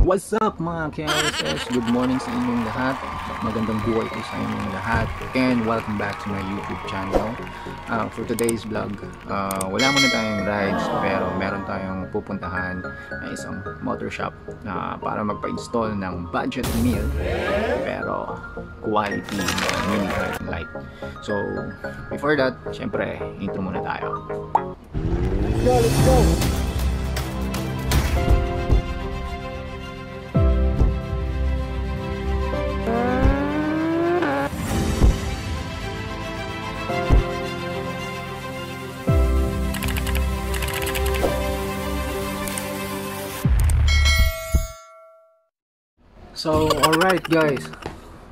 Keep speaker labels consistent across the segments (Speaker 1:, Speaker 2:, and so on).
Speaker 1: What's up mga KRSS? Good morning sa inyong lahat. Magandang buhay po sa inyong lahat. And welcome back to my YouTube channel. For today's vlog, wala muna tayong rides pero meron tayong pupuntahan na isang motor shop para magpa-install ng budget meal pero quality mini driving light. So before that, syempre intro muna tayo. Let's go! So, alright guys,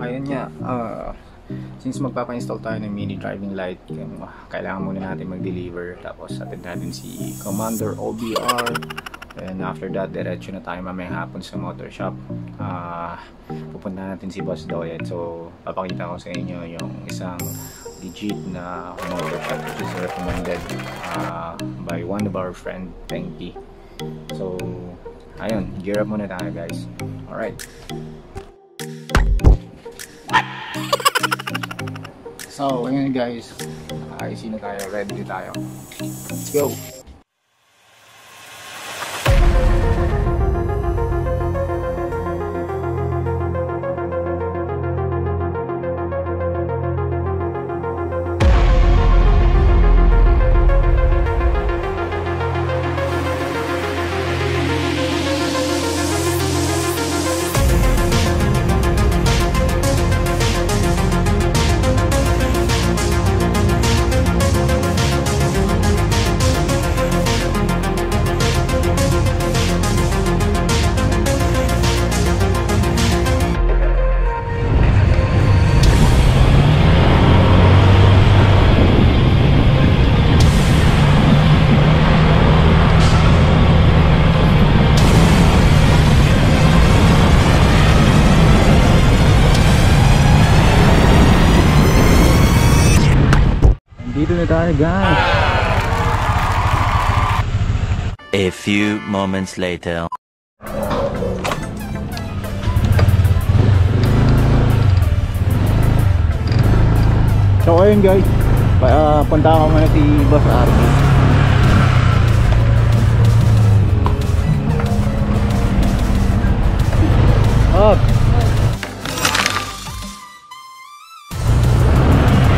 Speaker 1: ayun nga, since magpapa-install tayo ng mini driving light, kailangan muna natin mag-deliver, tapos atid natin si Commander OBR, and after that, diretso na tayo mamayang hapon sa motor shop. Pupunta natin si Boss Doyet, so papakita ko sa inyo yung isang legit na motor shop which is recommended by one of our friend, Penky. So, ayun, gear up muna tayo guys. Alright. So, ayun guys. Ayusin na tayo. Ready tayo. Let's go! Dito na tayo guys.
Speaker 2: A few moments later.
Speaker 1: So ayun guys, punta ako muna si Boss RP. Up.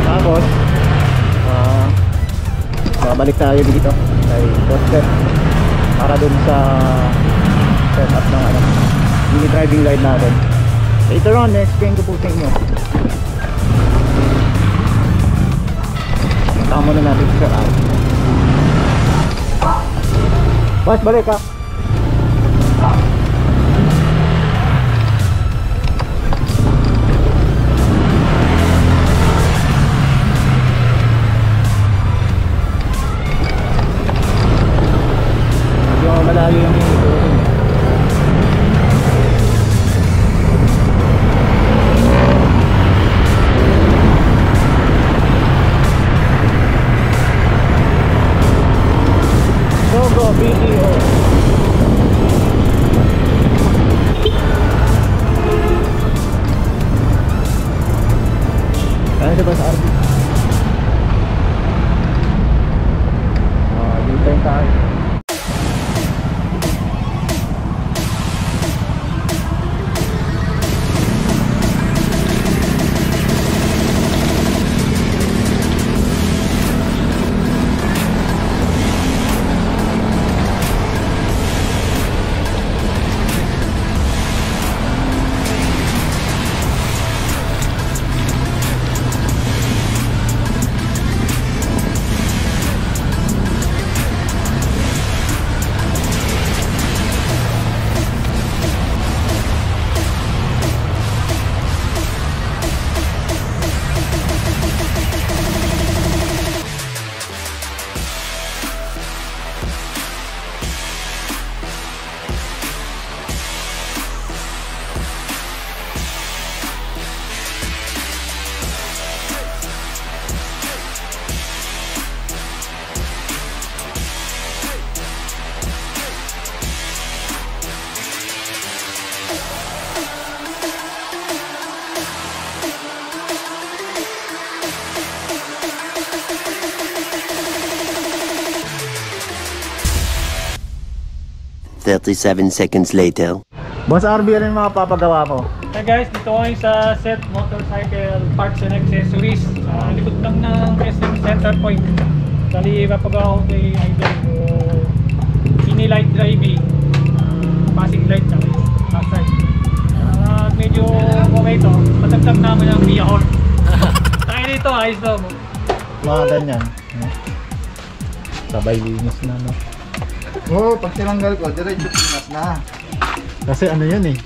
Speaker 1: Tapos babalik tayo dito kay Boss para dun sa setup ng mini driving light natin. Later on, explain ko po sa inyo. Tama na natin sa RP. Boss, balik ka. Malayo yung ito. Go BTO.
Speaker 2: 37 seconds later.
Speaker 1: Boss RB, ano yung mga papagawa mo?
Speaker 3: Hey guys, dito kami sa Set Motorcycle Parts and Accessories. Likod lang ng SM Center Point. Dali papagawa ko kay Idol Mini Light Driving, passing light sa outside. Medyo okay to. Matagtag namin ang vehicle. Kaya dito, ayos daw mo.
Speaker 1: Mga ganyan. Sabay linis na, no?
Speaker 4: Oo, pag tinanggal ko, diretso pinas na.
Speaker 1: Kasi ano yun eh,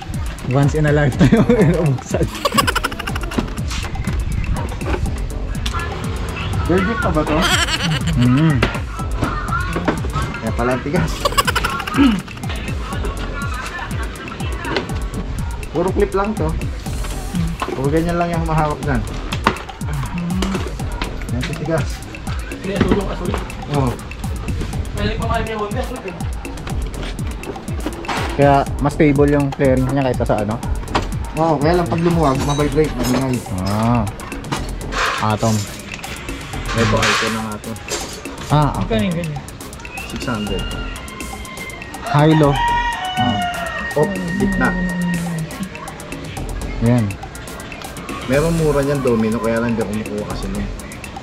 Speaker 1: once in a lifetime inuubsan.
Speaker 4: Virgin pa ba to? Kaya pala ang tigas. Puro clip lang to. Puro ganyan lang yung mahawak dyan. Yan si tigas.
Speaker 3: Hindi, asulong asulong.
Speaker 4: Oo.
Speaker 3: Pwede pa kami yung wag asulong.
Speaker 1: Kaya mas stable yung clearing niya kaysa sa ano?
Speaker 4: Oo, kaya lang pag lumuwag, mabibrate, magingay.
Speaker 1: Atom.
Speaker 4: Ito, ito na nga to.
Speaker 1: Okay.
Speaker 3: Ganyan.
Speaker 4: 600.
Speaker 1: High-low.
Speaker 4: Oh, gitna.
Speaker 1: Yan.
Speaker 4: Meron mura niyan domino, kaya lang hindi ako makuha kasi nung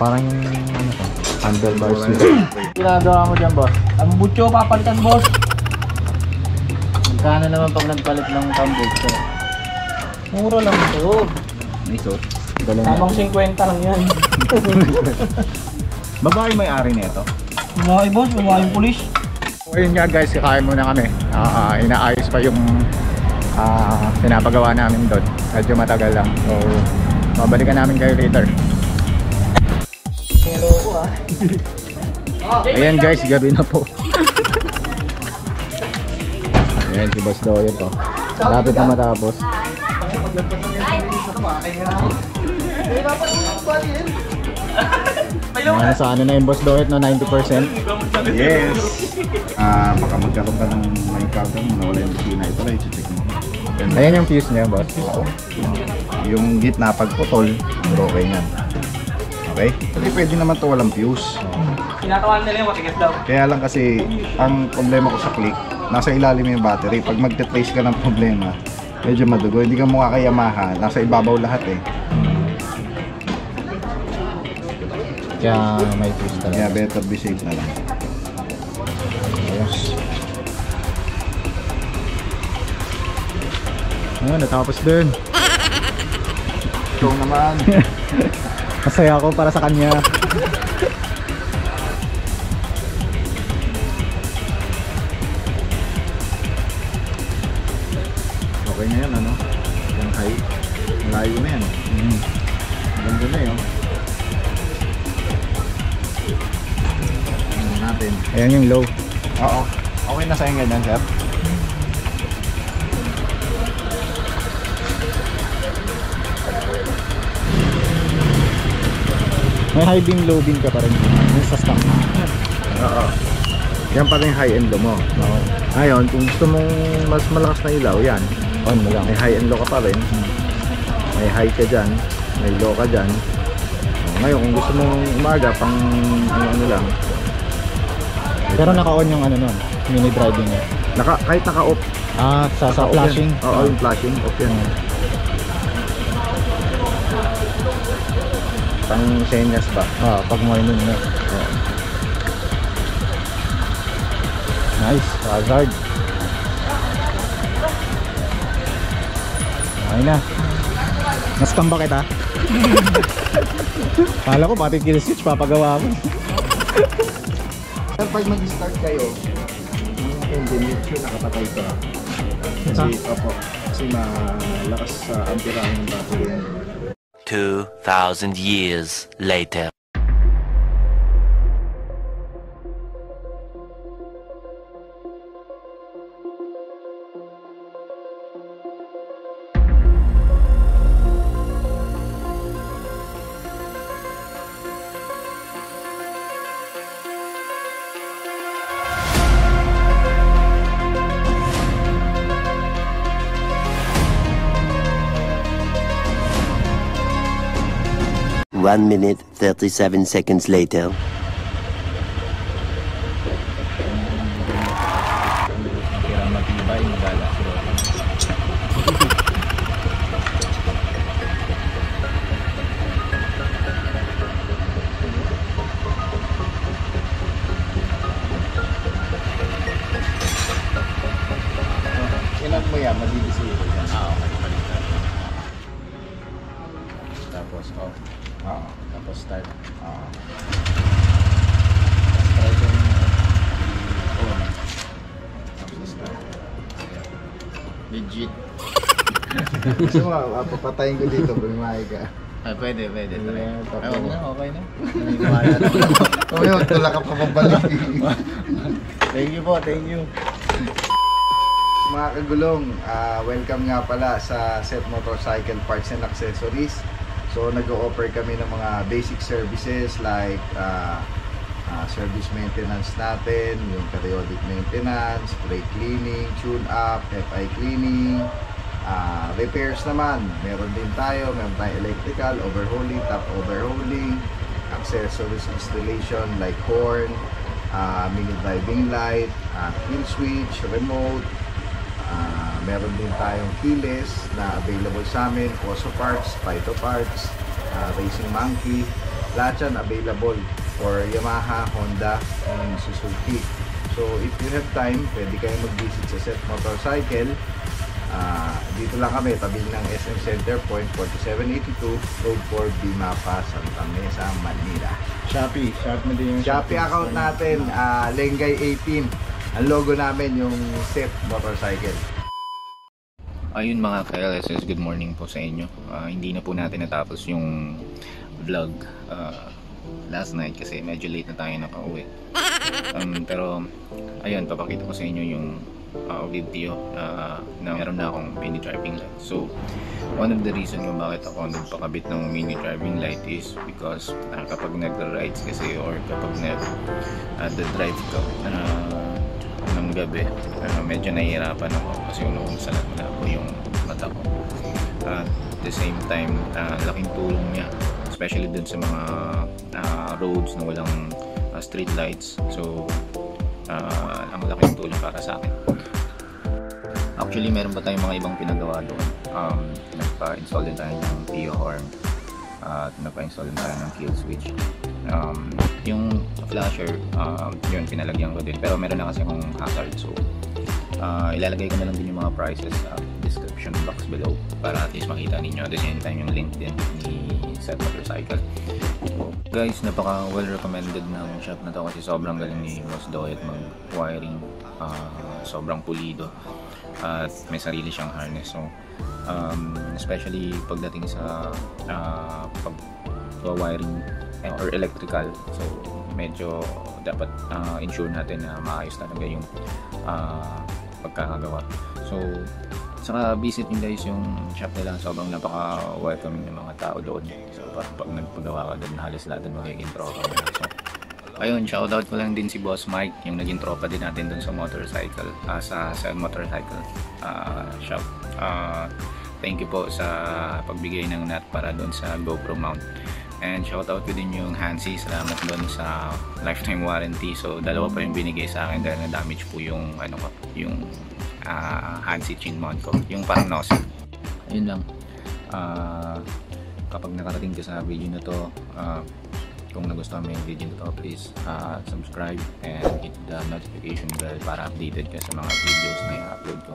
Speaker 1: Parang yung ano to? Handlebars.
Speaker 4: mura niyan.
Speaker 1: Ginagawa mo dyan, boss?
Speaker 3: Ang butyo papalitan, boss.
Speaker 1: Magkano naman pag nagpalit ng tumbler?
Speaker 3: Mura lang ito.
Speaker 1: Ito. Galing na.
Speaker 3: Tamang 50 lang yan.
Speaker 1: Babae may-ari nito.
Speaker 3: Babae, boss. Babae pulis.
Speaker 1: Ayun nga guys, kakain muna kami. Inaayos pa yung pinapagawa namin doon. Medyo matagal lang. So, babalikan namin kayo later.
Speaker 3: Hello ko
Speaker 1: Ayan guys, gabi na po. Ayan si Boss Doyle po. Lapit na matapos. Ano sa ano na yung Boss Doyle no? 90%?
Speaker 4: Yes! Baka magkaroon ka ng may problem, nawala yung busina. Ito lang, i-check mo.
Speaker 1: Ayan yung fuse niya, boss.
Speaker 4: Yung gitna pagputol, okay yan. Okay? Kasi pwede naman to walang fuse.
Speaker 3: Tinatawan nila yung matigas daw.
Speaker 4: Kaya lang kasi, ang problema ko sa click, nasa ilalim yung battery. Pag magte-trace ka ng problema, medyo madugo. Hindi ka mukha kay Yamaha, nasa ibabaw lahat eh.
Speaker 1: Kaya may fuse
Speaker 4: Kaya
Speaker 1: talaga.
Speaker 4: better be safe na lang.
Speaker 1: Ayos. Ayun, natapos din.
Speaker 4: Ikaw naman.
Speaker 1: Masaya ako para sa kanya.
Speaker 4: Okay na yan, ano? Yung high. Malayo na yan. Ganda na yun. Ano natin?
Speaker 1: Ayan yung low.
Speaker 4: Oo. Okay na sa inyo ganyan, sir?
Speaker 1: May high beam, low beam ka pa rin. Yung sa stock.
Speaker 4: Oo. Yan pa rin yung high-end low mo.
Speaker 1: Oo.
Speaker 4: Ngayon, kung gusto mong mas malakas na ilaw, yan.
Speaker 1: On mo lang.
Speaker 4: May high-end low ka pa rin. May high ka dyan. May low ka dyan. Ngayon, kung gusto mong umaga, pang ano lang.
Speaker 1: Pero naka-on yung ano nun, mini driving niya.
Speaker 4: Kahit naka-off.
Speaker 1: Sa
Speaker 4: Naka-off
Speaker 1: flashing.
Speaker 4: yan. Oo, yung flashing. Off yan. Pang senyas ba?
Speaker 1: Pag morning na. Nice, hazard. Okay na. Nascam ba kita? Kala ko pati kill switch papagawa mo.
Speaker 4: Sir, pag mag-start kayo, engine, make sure nakapatay ka. Kasi malakas sa amperahe ng battery yan.
Speaker 2: 2,000 years later. One minute, 37 seconds later.
Speaker 1: Kira laging magala si Rory.
Speaker 4: Ilan mo yan, madidisable yan.
Speaker 1: Okay, baliktad. Tapos off.
Speaker 4: Oo.
Speaker 1: Tapos start.
Speaker 4: Oo.
Speaker 1: Start yung on. Tapos start. Legit.
Speaker 4: Gusto mo, papatayin ko dito, bumimahay ka.
Speaker 1: Ah, pwede.
Speaker 4: Yeah,
Speaker 1: Ay, wag na, okay na. Naniniwala na.
Speaker 4: Oo yun, tula ka pa pabalik.
Speaker 1: Thank you po, thank you.
Speaker 4: Mga kagulong, welcome nga pala sa Set Motorcycle Parts and Accessories. So nag-o-offer kami ng mga basic services like service maintenance natin, yung periodic maintenance, brake cleaning, tune-up, FI cleaning, repairs naman. Meron tayong electrical, overhauling, top overhauling, accessories installation like horn, mini driving light, kill switch, remote. Meron din tayong keyless na available sa amin, Oso parts, Phyto parts, Racing Monkey. Lahat yan available for Yamaha, Honda, and Suzuki. So if you have time, pwede kayo mag-visit sa Set Motorcycle. Dito lang kami, tabi ng SM Center Point, 4782, Road 4, Bimapa, Santa Mesa, Manila.
Speaker 1: Shopee mo din yung
Speaker 4: Shopee account natin, Lengay 18. Ang logo namin yung Set Motorcycle.
Speaker 1: Ayun mga ka-LSS, good morning po sa inyo. Hindi na po natin natapos yung vlog last night kasi medyo late na tayo nakauwi. Pero ayun, papakita ko sa inyo yung video na meron na akong mini driving light. So one of the reason kung bakit ako nagpakabit ng mini driving light is because kapag nag-rides kasi or kapag nag-drive ka ng gabi, medyo nahihirapan ako kasi salat na ako yung mata ko. At the same time, laking tulong niya, especially dun sa mga roads na walang street lights. So ang laking tulong para sa akin. Actually, meron pa tayong mga ibang pinagawa doon. Nagpa-install din tayo ng PO horn at nagpa-install din tayo ng kill switch. Yung flasher, yun pinalagyan ko din, pero meron na kasi akong hazard, so ilalagay ko na lang din yung mga prices sa description box below para at least makita ninyo. At the same time yung link din ni Set Motorcycle. So, guys, napaka well recommended ng shop na to kasi sobrang galing ni Boss Doyet mag wiring, sobrang pulido at may sarili siyang harness. So especially pagdating sa wiring or electrical, so medyo dapat ensure natin na maayos talaga yung pagkakagawa. So saka visit nyo guys yung shop nila, sobrang napaka-welcoming ng mga tao doon. So pag nagpagawa ka doon, halos lahat doon magiging tropa mo. So ayun, shoutout ko lang din si Boss Mike, yung naging tropa din natin doon sa motorcycle, sa motorcycle shop. Thank you po sa pagbigay ng nut para doon sa GoPro mount. And shoutout ko din yung Hansi, salamat doon sa lifetime warranty. So dalawa pa yung binigay sa akin dahil na-damage po yung yung Hansi chin mount ko, yung parang nozzle. Ayun lang. Kapag nakarating ka sa video na to, kung nagustuhan mo yung video na to, please subscribe and hit the notification bell para updated ka sa mga videos na i-upload ko.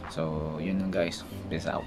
Speaker 1: So yun lang guys, peace out.